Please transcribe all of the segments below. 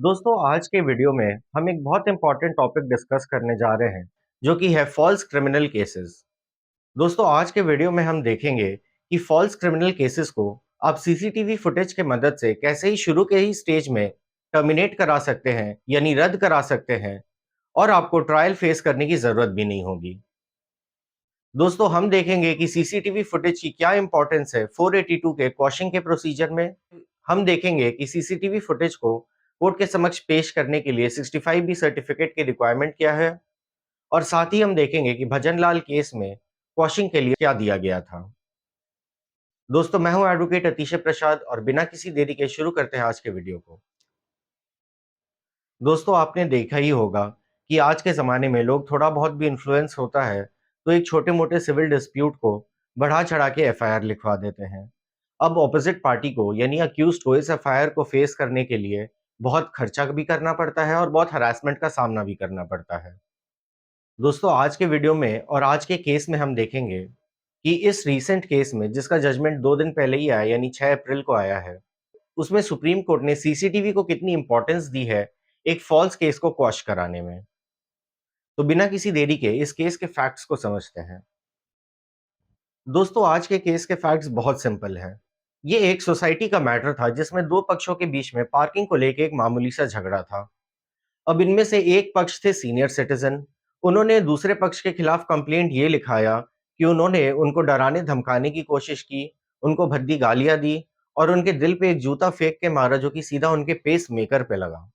दोस्तों आज के वीडियो में हम एक बहुत इंपॉर्टेंट टॉपिक डिस्कस करने जा रहे हैं जो कि है फॉल्स क्रिमिनल केसेस। दोस्तों आज के वीडियो में हम देखेंगे कि फॉल्स क्रिमिनल केसेस को आप सीसीटीवी फुटेज के मदद से कैसे ही शुरू के ही स्टेज में टर्मिनेट करा सकते हैं यानी रद्द करा सकते हैं और आपको ट्रायल फेस करने की जरूरत भी नहीं होगी। दोस्तों हम देखेंगे कि सीसीटीवी फुटेज की क्या इंपॉर्टेंस है 482 के क्वॉशिंग के प्रोसीजर में। हम देखेंगे कि सीसीटीवी फुटेज को कोर्ट के समक्ष पेश करने के लिए 65 बी सर्टिफिकेट की रिक्वायरमेंट क्या है और साथ ही हम देखेंगे कि भजनलाल केस में क्वॉशिंग के लिए क्या दिया गया था। दोस्तों मैं हूं एडवोकेट अतिशय प्रसाद और बिना किसी देरी के शुरू करते हैं आज के वीडियो को। दोस्तों आपने देखा ही होगा कि आज के ज़माने में लोग थोड़ा बहुत भी इन्फ्लुएंस होता है तो एक छोटे-मोटे सिविल डिस्प्यूट को बढ़ा-चढ़ा के एफआईआर लिखवा देते हैं। अब ऑपोजिट पार्टी को यानी अक्यूज्ड को इस एफआईआर को फेस करने के लिए बहुत खर्चा भी करना पड़ता है और बहुत हरासमेंट का सामना भी करना पड़ता है। दोस्तों आज के वीडियो में और आज के केस में हम देखेंगे कि इस रीसेंट केस में जिसका जजमेंट 2 दिन पहले ही आया यानी 6 अप्रैल को आया है, उसमें सुप्रीम कोर्ट ने सीसीटीवी को कितनी इंपॉर्टेंस दी है एक फॉल्स केस को क्वॉश कराने में। तो बिना किसी देरी के इस केस के फैक्ट्स को समझते हैं। दोस्तों आज के केस के फैक्ट्स बहुत सिंपल हैं। ये एक सोसाइटी का मैटर था जिसमें दो पक्षों के बीच में पार्किंग को लेकर एक मामूली सा झगड़ा था। अब इनमें से एक पक्ष थे सीनियर सिटीजन। उन्होंने दूसरे पक्ष के खिलाफ कंप्लेंट ये लिखाया कि उन्होंने उनको डराने धमकाने की कोशिश की, उनको भद्दी गालियां दी और उनके दिल पे एक जूता फेंक के मारा जो कि सीधा उनके पेस मेकर पे लगा।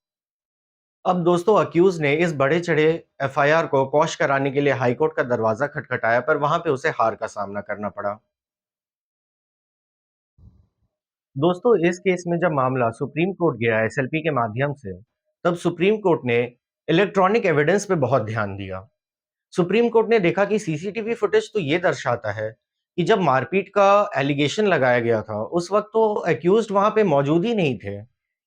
अब दोस्तों अक्यूज ने इस बड़े चढ़े एफआईआर को क्वॉश कराने के लिए हाईकोर्ट का दरवाजा खटखटाया पर वहां पे उसे हार का सामना करना पड़ा। दोस्तों इस केस में जब मामला सुप्रीम कोर्ट गया एसएलपी के माध्यम से, तब सुप्रीम कोर्ट ने इलेक्ट्रॉनिक एविडेंस पे बहुत ध्यान दिया। सुप्रीम कोर्ट ने देखा कि सीसीटीवी फुटेज तो ये दर्शाता है कि जब मारपीट का एलिगेशन लगाया गया था उस वक्त तो अक्यूज्ड वहां पे मौजूद ही नहीं थे।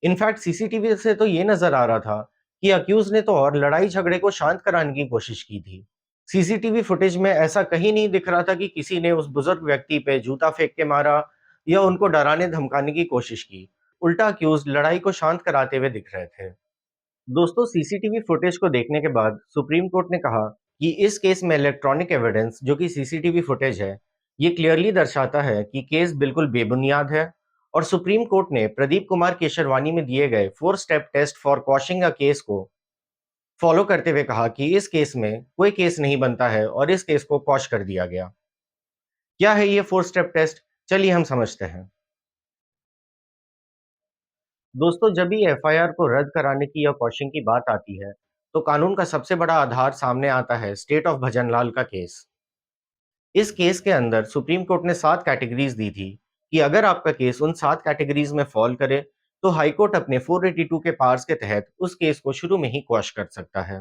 इनफैक्ट सीसीटीवी से तो ये नजर आ रहा था कि अक्यूज ने तो और लड़ाई झगड़े को शांत कराने की कोशिश की थी। सीसीटीवी फुटेज में ऐसा कहीं नहीं दिख रहा था कि किसी ने उस बुजुर्ग व्यक्ति पे जूता फेंक के मारा या उनको डराने धमकाने की कोशिश की। उल्टा अक्यूज लड़ाई को शांत कराते हुए दिख रहे थे। दोस्तों सीसीटीवी फुटेज को देखने के बाद सुप्रीम कोर्ट ने कहा कि इस केस में इलेक्ट्रॉनिक एविडेंस जो कि सीसीटीवी फुटेज है, ये क्लियरली दर्शाता है कि केस बिल्कुल बेबुनियाद है। और सुप्रीम कोर्ट ने प्रदीप कुमार केशरवानी में दिए गए 4 step test for quashing a case को फॉलो करते हुए कहा कि इस केस में कोई केस नहीं बनता है और इस केस को क्वॉश कर दिया गया। क्या है ये 4 स्टेप टेस्ट? चलिए हम समझते हैं। दोस्तों जब भी एफआईआर को रद्द कराने की या क्वॉशिंग की बात आती है, तो कानून का सबसे बड़ा आधार सामने आता है स्टेट ऑफ भजनलाल का केस। इस केस के अंदर सुप्रीम कोर्ट ने 7 कैटेगरीज दी थी कि अगर आपका केस उन 7 कैटेगरीज में फॉल करे, तो हाई कोर्ट अपने 482 के पावर्स के तहत उस केस को शुरू में ही क्वॉश कर सकता है।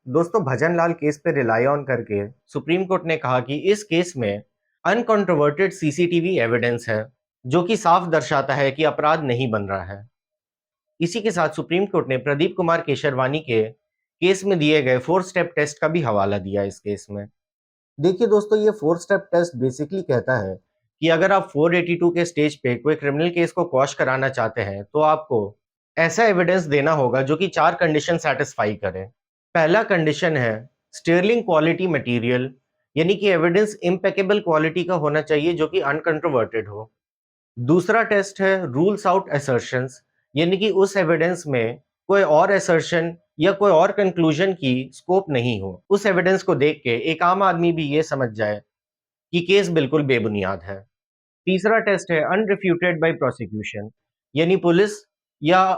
दोस्तों भजनलाल केस पे रिलाई ऑन करके सुप्रीम कोर्ट ने कहा कि इस केस में अनकंट्रोवर्टेड सीसीटीवी एविडेंस है, जो कि साफ दर्शाता है कि अपराध नहीं बन रहा है। इसी के साथ सुप्रीम कोर्ट ने प्रदीप कुमार केशरवानी के केस में दिए गए 4 स्टेप टेस्ट का भी हवाला दिया इस केस में। देखिए दोस्तों ये 4 स्टेप टेस्ट बेसिकली कहता है कि अगर आप 482 के स्टेज पे कोई क्रिमिनल केस को क्वॉश कराना चाहते हैं तो आपको ऐसा एविडेंस देना होगा जो कि 4 कंडीशन सेटिस्फाई करे। पहला कंडीशन है स्टर्लिंग क्वालिटी मटेरियल, यानी कि एविडेंस इम्पेकेबल क्वालिटी का होना चाहिए जो कि अनकंट्रोवर्टेड हो। दूसरा टेस्ट है रूल्स आउट असर्शंस, यानी कि उस एविडेंस में कोई और असर्शन या कोई और कंक्लूजन की स्कोप नहीं हो। उस एविडेंस को देख के एक आम आदमी भी ये समझ जाए कि केस बिल्कुल बेबुनियाद है। तीसरा टेस्ट है अनरिफ्यूटेड बाय प्रोसिक्यूशन, यानी पुलिस या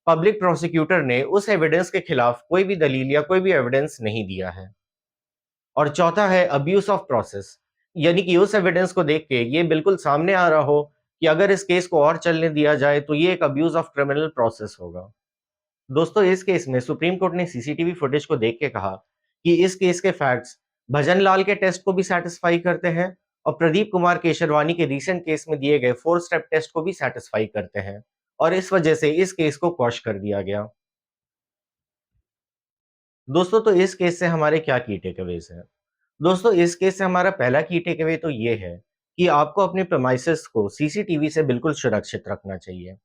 पब्लिक प्रोसिक्यूटर ने उस एविडेंस के खिलाफ कोई भी दलील या कोई भी एविडेंस नहीं दिया है। और चौथा है अब्यूज ऑफ प्रोसेस, यानी कि उस एविडेंस को देख के ये बिल्कुल सामने आ रहा हो कि अगर इस केस को और चलने दिया जाए तो ये एक अब्यूज ऑफ क्रिमिनल प्रोसेस होगा। दोस्तों इस केस में सुप्रीम कोर्ट ने सीसीटीवी फुटेज को देख के कहा कि इस केस के फैक्ट्स भजनलाल के टेस्ट को भी सेटिस्फाई करते हैं और प्रदीप कुमार केशरवानी के रीसेंट केस में दिए गए 4 स्टेप टेस्ट को भी सेटिस्फाई करते हैं और इस वजह से इस केस को क्वॉश कर दिया गया। दोस्तों तो इस केस से हमारे क्या की टेकअवेज हैं? दोस्तों इस केस से हमारा पहला की टेकअवे तो ये है कि आपको अपने प्रेमाइसेस को सीसीटीवी से बिल्कुल सुरक्षित रखना चाहिए।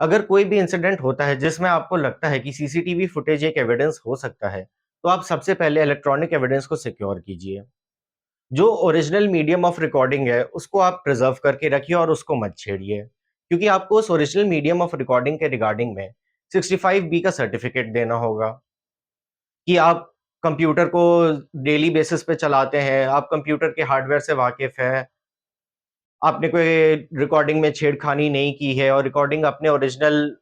अगर कोई भी इंसिडेंट होता है जिसमें आपको लगता है कि सीसीटीवी फुटेज एक एविडेंस हो सकता है, तो आप सबसे पहले इलेक्ट्रॉनिक एविडेंस को सिक्योर कीजिए। जो ओरिजिनल मीडियम ऑफ रिकॉर्डिंग है, उसको आप प्रिज़र्व करके रखिए और उसको मत छेड़िए। क्योंकि आपको उस ओरिजिनल मीडियम ऑफ रिकॉर्डिंग के रिगार्डिंग में 65 बी का सर्टिफिकेट देना होगा कि आप कंप्यूटर को डेली बेसिस पे चलाते हैं, आप कंप्यूटर के हार्डवेयर से वाकिफ़ हैं, आपने कोई रिकॉर्डिंग में छेड़खानी नहीं की है और रिकॉर्डिंग अपने ओरिजिनल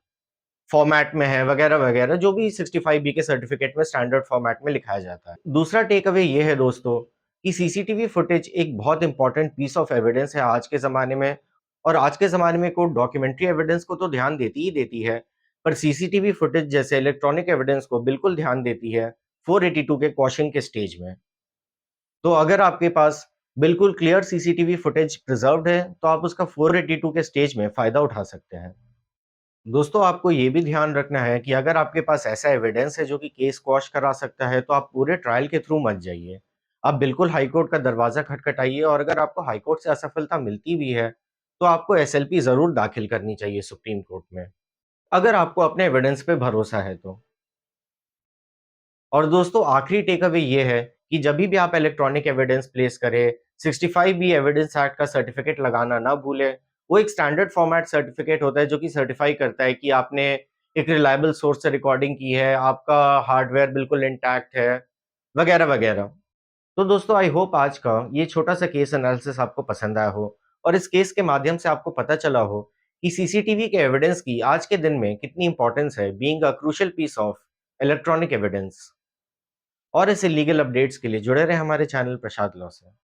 फॉर्मेट में है वगैरह-वगैरह जो भी 65 बी के सर्टिफिकेट में स्टैंडर्ड फॉर्मेट में लिखाया जाता है। दूसरा टेक अवे ये है दोस्तों कि सीसीटीवी फुटेज एक बहुत इंपॉर्टेंट पीस ऑफ एविडेंस है आज के ज़माने में और आज के ज़माने में कोर्ट डॉक्यूमेंट्री एविडेंस को तो ध्यान देती ही देती है, पर सीसीटीवी फुटेज जैसे इलेक्ट्रॉनिक एविडेंस को बिल्कुल ध्यान देती है 482 के क्वेश्चन के स्टेज में। तो अगर आपके पास बिल्कुल क्लियर सीसीटीवी फुटेज प्रिजर्व्ड है, तो आप उसका 482 के स्टेज में फ़ायदा उठा सकते हैं। दोस्तों, आपको ये भी ध्यान रखना है कि अगर आपके पास ऐसा एविडेंस है जो कि केस क्वॉश करा सकता है, तो आप पूरे ट्रायल के थ्रू मत जाइए। आप बिल्कुल हाई कोर्ट का दरवाज़ा खटखटाइए और अगर आपको हाई कोर्ट से असफलता मिलती भी है, तो आपको एसएलपी ज़रूर दाखिल करनी चाहिए सुप्रीम कोर्ट में, अगर आपको अपने एविडेंस पे भरोसा है तो। और दोस्तों आखिरी टेक अवे ये है कि जभी भी आप इलेक्ट्रॉनिक एविडेंस प्लेस करें, 65 बी एविडेंस एक्ट का सर्टिफिकेट लगाना ना भूलें। वो एक स्टैंडर्ड फॉर्मेट सर्टिफिकेट होता है जो कि सर्टिफाई करता है कि आपने एक रिलायबल सोर्स से रिकॉर्डिंग की है, आपका हार्डवेयर बिल्कुल इंटैक्ट है, वगैरह-वगैरह। तो दोस्तों आई होप आज का ये छोटा-सा केस एनालिसिस आपको पसंद आया हो और इस केस के माध्यम से आपको पता चला हो कि सीसीटीवी के एविडेंस की आज के दिन में कितनी इंपॉर्टेंस है being a crucial piece of electronic evidence. और ऐसे लीगल अपडेट्स के लिए जुड़े रहें हमारे चैनल प्रसाद लॉ से।